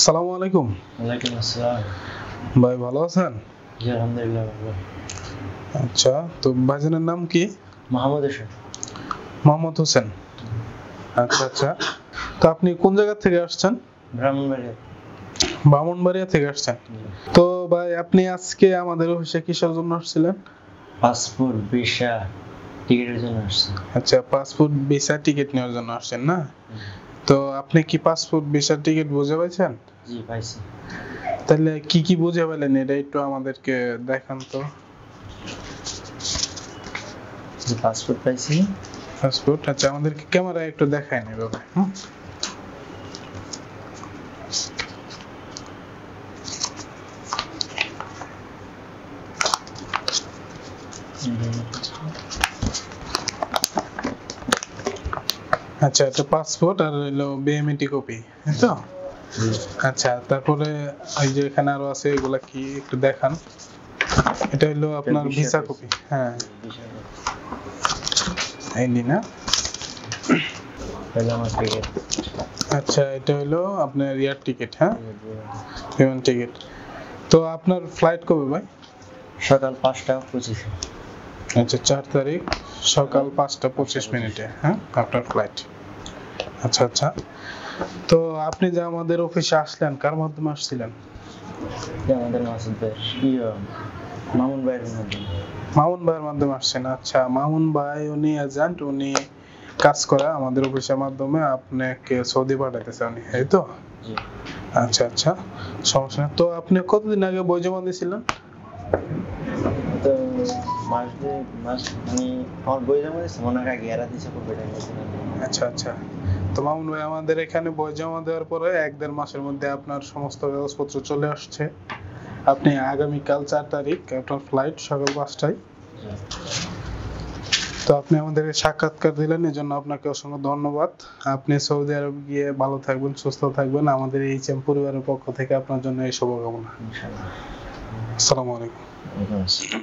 আসসালামু আলাইকুম। ওয়ালাইকুম আসসালাম। ভাই ভালো আছেন? জি আলহামদুলিল্লাহ ভালো। আচ্ছা, তো ভাইজানের নাম কি? মোহাম্মদ হোসেন। মোহাম্মদ হোসেন। আচ্ছা আচ্ছা, তো আপনি কোন জায়গা থেকে আসছেন? ব্রাহ্মণবাড়িয়া। ব্রাহ্মণবাড়িয়া থেকে আসছেন। জি। তো ভাই আপনি আজকে আমাদের অফিসে কিসের জন্য আসছিলেন? পাসপোর্ট, ভিসা, টিকিটের জন্য আসছি। আচ্ছা, পাসপোর্ট ভিসা টিকিট নেওয়ার জন্য আসছেন না? তো আপনি কি পাসপোর্ট ভিসা টিকিট বুঝে পাইছেন? জি পাইছি। তাহলে কি কি বুঝে পেলেন এটা একটু আমাদেরকে দেখান তো। জি পাসপোর্ট পাইছি। পাসপোর্ট, আচ্ছা আমাদেরকে ক্যামেরায় একটু দেখায় নেবে ভাই। আচ্ছা, এটা পাসপোর্ট আর হলো বিএমএটি কপি, তাই তো? আচ্ছা, তারপরে এই যে এখানে আরো আছে, এগুলা কি একটু দেখান। এটা হলো আপনার ভিসা কপি। হ্যাঁ, ভিসা এই নি না। তাহলে আমার টিকিট। আচ্ছা, এটা হলো আপনার এয়ার টিকিট। হ্যাঁ, বিমান টিকিট। তো আপনার ফ্লাইট কবে ভাই? সকাল 5টা 25। আচ্ছা, 4 তারিখ সকাল 5টা 25 হ্যাঁ আপনার ফ্লাইট। আচ্ছা আচ্ছা, তো আপনি যে আমাদের অফিসে আসলেন কার মাধ্যমে আসছিলেন? আমাদের মাসুদ ভাই মামুন ভাইয়ের মাধ্যমে। মামুন ভাইয়ের মাধ্যমে আসছেন। আচ্ছা, মামুন ভাই উনি এজেন্ট, উনি কাজ করে আমাদের অফিসের মাধ্যমে আপনাকে সৌদি পাঠাইতেছে উনি, এই তো? জি। আচ্ছা আচ্ছা, সমস্যা নেই। তো আপনি কতদিন আগে বই জমা দিয়েছিলেন? তো মাস মানে আমার বই জমা দিয়েছে মনে হয় আগে এরা দিয়েছে কপিটা নিয়েছে। আচ্ছা আচ্ছা, তো মামুন ভাই আমাদের এখানে বই জমা দেওয়ার পরে 1-1.5 মাসের মধ্যে আপনার সমস্ত কাগজপত্র চলে আসছে। আপনি আগামীকাল 4 তারিখ আপনার ফ্লাইট সকাল 5টায়। তো আপনি আমাদের সাক্ষাৎকার দিলেন, এর জন্য আপনাকে অসংখ্য ধন্যবাদ। আপনি সৌদি আরব গিয়ে ভালো থাকবেন, সুস্থ থাকবেন। আমাদের এইচএম পরিবারের পক্ষ থেকে আপনার জন্য এই শুভকামনা। ইনশাআল্লাহ। আসসালামু আলাইকুম। ওয়ালাইকুম আসসালাম।